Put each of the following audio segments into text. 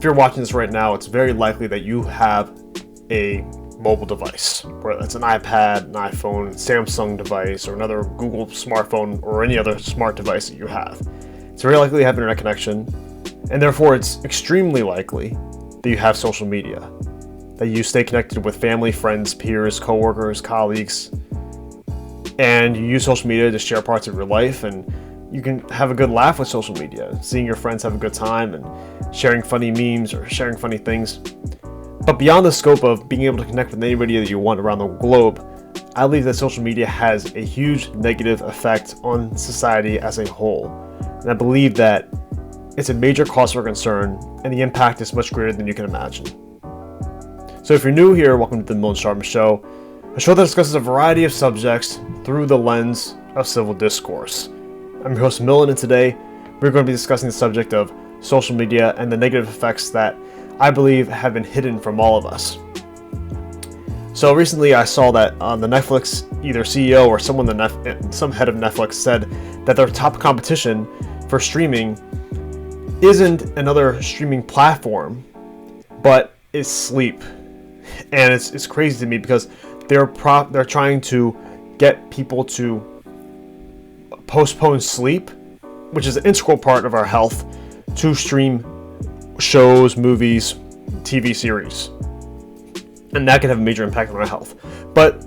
you're watching this right now, it's very likely that you have a mobile device, whether that's an iPad, an iPhone, Samsung device, or another Google smartphone, or any other smart device that you have. It's very likely you have internet connection, and therefore it's extremely likely that you have social media, that you stay connected with family, friends, peers, coworkers, colleagues, and you use social media to share parts of your life, and you can have a good laugh with social media, seeing your friends have a good time and sharing funny memes or sharing funny things. But beyond the scope of being able to connect with anybody that you want around the globe, I believe that social media has a huge negative effect on society as a whole. And I believe that it's a major cause for concern, and the impact is much greater than you can imagine. So if you're new here, welcome to the Milton Sharma Show, a show that discusses a variety of subjects through the lens of civil discourse. I'm your host, Milton, and today we're going to be discussing the subject of social media and the negative effects that I believe have been hidden from all of us. So recently I saw that the Netflix either CEO or some head of Netflix said that their top competition for streaming isn't another streaming platform, but is sleep. And it's crazy to me because they're trying to get people to postpone sleep, which is an integral part of our health, to stream shows, movies, TV series. And that can have a major impact on our health. But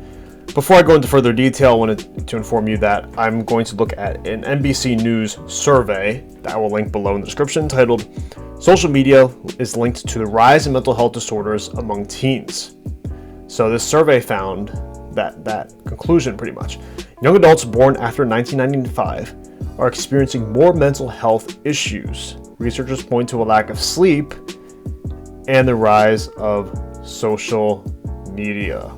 before I go into further detail, I wanted to inform you that I'm going to look at an NBC News survey that I will link below in the description, titled "Social Media is Linked to the Rise in Mental Health Disorders Among Teens." So this survey found that conclusion pretty much. Young adults born after 1995 are experiencing more mental health issues. Researchers point to a lack of sleep and the rise of social media.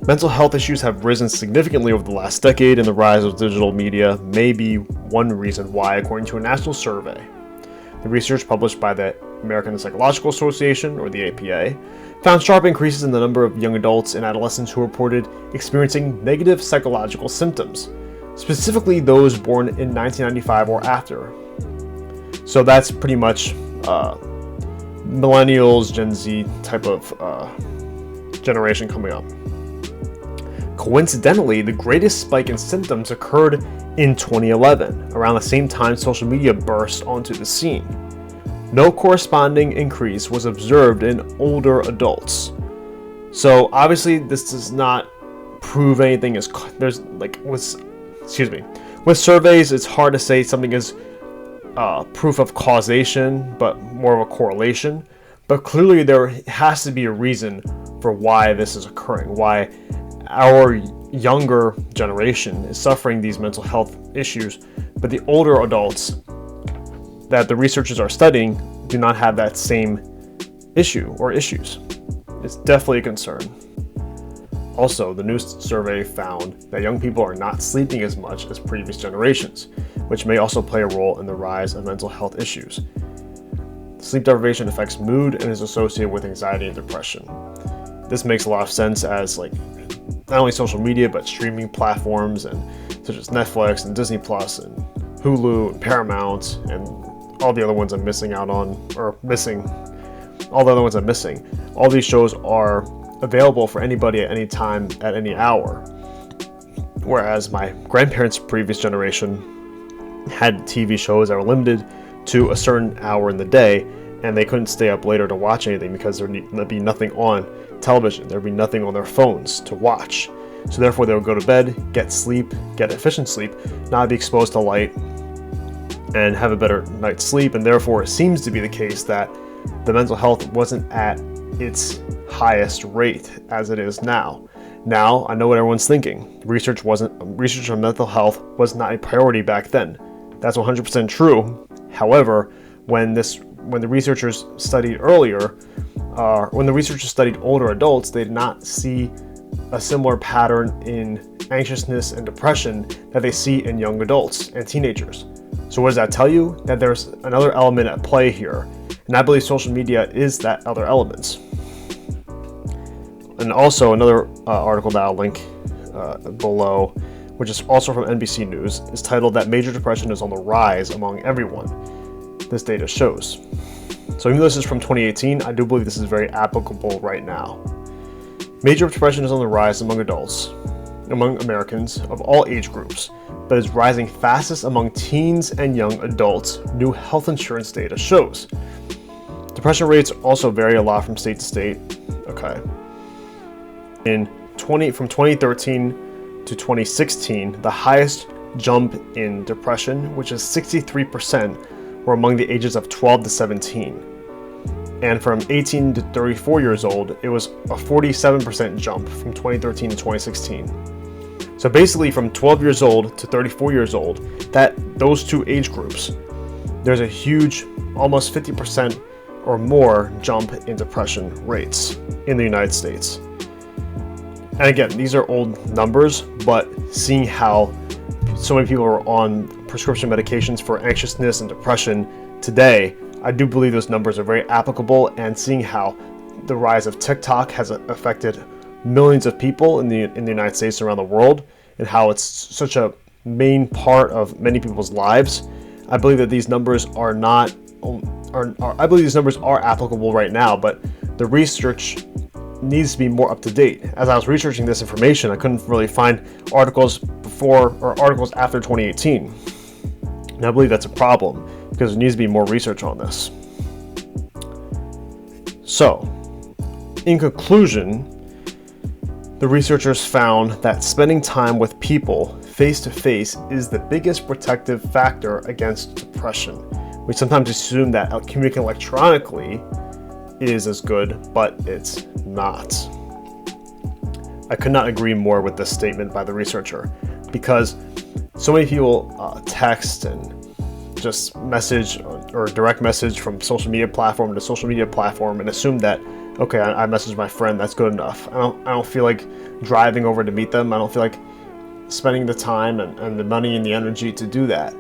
Mental health issues have risen significantly over the last decade, and the rise of digital media may be one reason why, according to a national survey. The research published by the American Psychological Association, or the APA, found sharp increases in the number of young adults and adolescents who reported experiencing negative psychological symptoms, specifically those born in 1995 or after. So that's pretty much millennials, Gen Z type of generation coming up. Coincidentally, the greatest spike in symptoms occurred in 2011, around the same time social media burst onto the scene. No corresponding increase was observed in older adults. So obviously this does not prove anything. With surveys, it's hard to say something is proof of causation, but more of a correlation. But clearly there has to be a reason for why this is occurring, why our younger generation is suffering these mental health issues, but the older adults that the researchers are studying do not have that same issue or issues. It's definitely a concern. Also, the new survey found that young people are not sleeping as much as previous generations, which may also play a role in the rise of mental health issues. Sleep deprivation affects mood and is associated with anxiety and depression. This makes a lot of sense, as not only social media but streaming platforms such as Netflix and Disney Plus and Hulu and Paramount and all the other ones I'm missing. All these shows are available for anybody at any time, at any hour. Whereas my grandparents' previous generation had TV shows that were limited to a certain hour in the day, and they couldn't stay up later to watch anything because there'd be nothing on television. There'd be nothing on their phones to watch. So therefore they would go to bed, get efficient sleep, not be exposed to light, and have a better night's sleep. And therefore it seems to be the case that the mental health wasn't at its highest rate as it is now. Now, I know what everyone's thinking. Research on mental health was not a priority back then. That's 100% true. However, when the researchers studied older adults, they did not see a similar pattern in anxiousness and depression that they see in young adults and teenagers. So what does that tell you? That there's another element at play here. And I believe social media is that other element. And also another article that I'll link below, which is also from NBC News, is titled "That Major Depression is on the Rise Among Everyone." this data shows. So even though this is from 2018, I do believe this is very applicable right now. Major depression is on the rise among Americans of all age groups, but is rising fastest among teens and young adults, new health insurance data shows. Depression rates also vary a lot from state to state. Okay. From 2013 to 2016, the highest jump in depression, which is 63%, were among the ages of 12 to 17. And from 18 to 34 years old, it was a 47% jump from 2013 to 2016. So basically from 12 years old to 34 years old, those two age groups, there's a huge, almost 50% or more jump in depression rates in the United States. And again, these are old numbers, but seeing how so many people are on prescription medications for anxiousness and depression today, I do believe those numbers are very applicable, and seeing how the rise of TikTok has affected millions of people in the United States and around the world, and how it's such a main part of many people's lives, I believe that these numbers are not, I believe these numbers are applicable right now, but the research needs to be more up to date. As I was researching this information, I couldn't really find articles before or articles after 2018. And I believe that's a problem because there needs to be more research on this. So, in conclusion, the researchers found that spending time with people face to face is the biggest protective factor against depression. We sometimes assume that communicating electronically is as good, but it's not. I could not agree more with this statement by the researcher, because so many people text and just message or direct message from social media platform to social media platform and assume that, okay, I messaged my friend, that's good enough. I don't feel like driving over to meet them. I don't feel like spending the time and the money and the energy to do that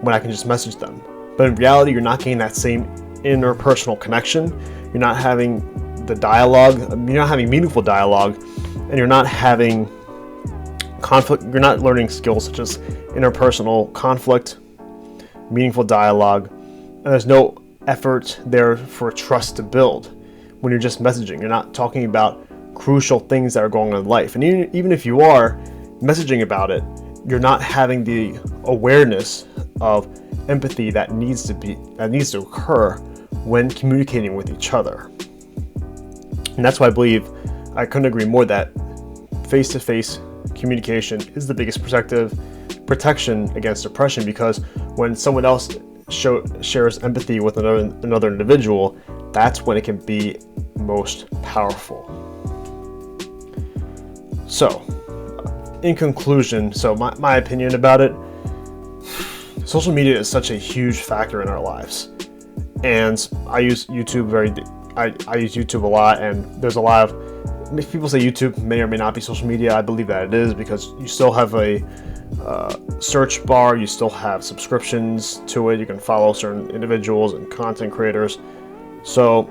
when I can just message them. But in reality, you're not getting that same interpersonal connection. You're not having the dialogue. You're not having meaningful dialogue, and you're not having conflict. You're not learning skills such as interpersonal conflict, meaningful dialogue, and there's no effort there for trust to build. When you're just messaging, you're not talking about crucial things that are going on in life. And even if you are messaging about it, you're not having the awareness of empathy that needs to occur when communicating with each other. And that's why I believe, I couldn't agree more, that face-to-face communication is the biggest protection against depression, because when someone else shares empathy with another individual, that's when it can be most powerful. So, in conclusion, my opinion about it, social media is such a huge factor in our lives. And I use YouTube I use YouTube a lot, and there's a lot of people say YouTube may or may not be social media. I believe that it is, because you still have a search bar, you still have subscriptions to it, you can follow certain individuals and content creators. So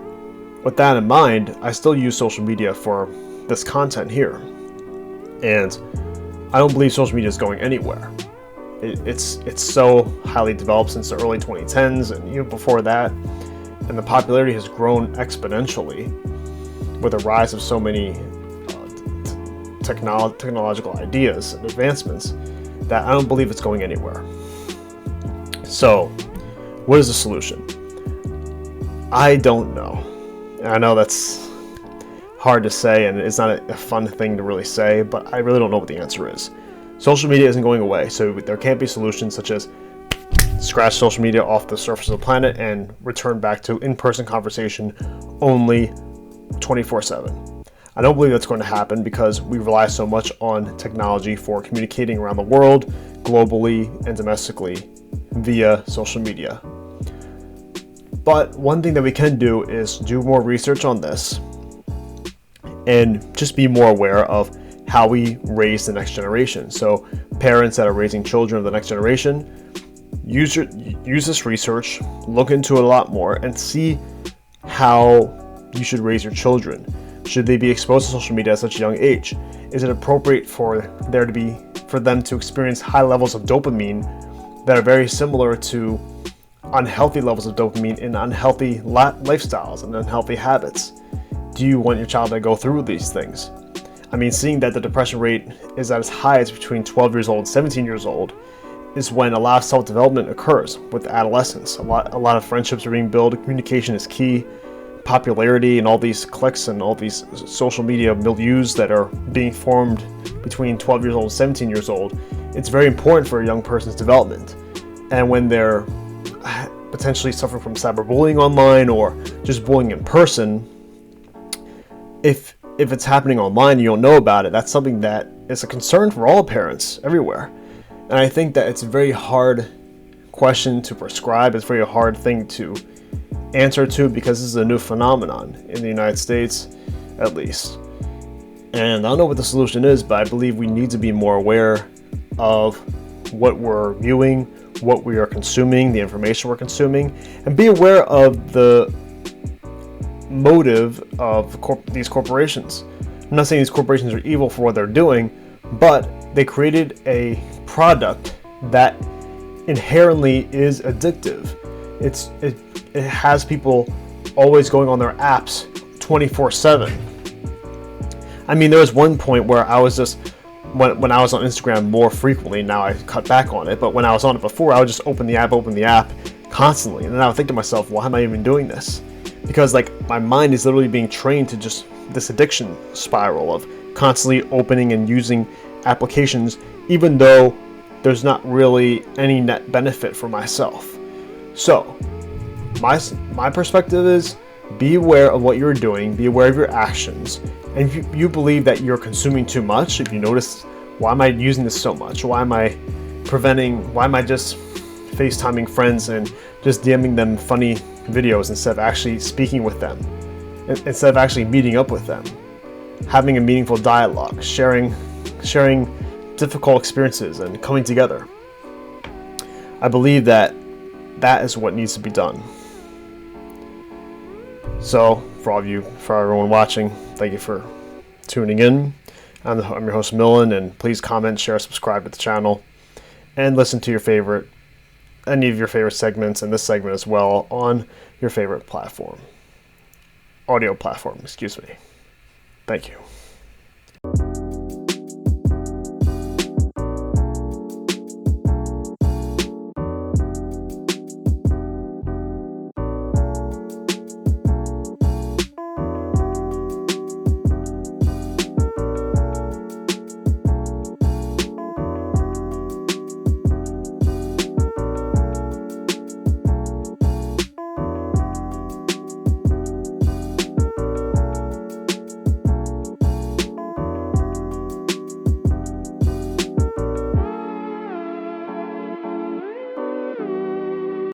with that in mind, I still use social media for this content here, and I don't believe social media is going anywhere. It's so highly developed since the early 2010s, and even before that, and the popularity has grown exponentially with the rise of so many technological ideas and advancements, that I don't believe it's going anywhere. So, what is the solution? I don't know. And I know that's hard to say, and it's not a fun thing to really say, but I really don't know what the answer is. Social media isn't going away, so there can't be solutions such as scratch social media off the surface of the planet and return back to in-person conversation only 24/7. I don't believe that's going to happen, because we rely so much on technology for communicating around the world, globally and domestically, via social media. But one thing that we can do is do more research on this and just be more aware of how we raise the next generation. So parents that are raising children of the next generation, use this research, look into it a lot more, and see how you should raise your children. Should they be exposed to social media at such a young age? Is it appropriate for them to experience high levels of dopamine that are very similar to unhealthy levels of dopamine in unhealthy lifestyles and unhealthy habits? Do you want your child to go through these things? I mean, seeing that the depression rate is at its highest between 12 years old and 17 years old is when a lot of self-development occurs with adolescence. A lot of friendships are being built. Communication is key. Popularity and all these cliques and all these social media milieus that are being formed between 12 years old and 17 years old, it's very important for a young person's development. And when they're potentially suffering from cyberbullying online or just bullying in person, if it's happening online and you don't know about it, that's something that is a concern for all parents everywhere. And I think that it's a very hard question to prescribe. It's a very hard thing to answer to because this is a new phenomenon in the United States, at least. And I don't know what the solution is, but I believe we need to be more aware of what we're viewing, what we are consuming, the information we're consuming, and be aware of the motive of these corporations. I'm not saying these corporations are evil for what they're doing, but they created a product that inherently is addictive. It has people always going on their apps 24/7. I mean, there was one point where I was just, when I was on Instagram more frequently, now I cut back on it, but when I was on it before, I would just open the app constantly. And then I would think to myself, why am I even doing this? Because like my mind is literally being trained to just this addiction spiral of constantly opening and using applications, even though there's not really any net benefit for myself. So my perspective is, be aware of what you're doing, be aware of your actions, and if you believe that you're consuming too much, if you notice, why am I using this so much? Why am I just FaceTiming friends and just DMing them funny videos instead of actually speaking with them, instead of actually meeting up with them, having a meaningful dialogue, sharing difficult experiences and coming together? I believe that is what needs to be done. So, for everyone watching, thank you for tuning in. I'm your host, Millen, and please comment, share, subscribe to the channel, and listen to any of your favorite segments, and this segment as well, on your favorite audio platform. Thank you.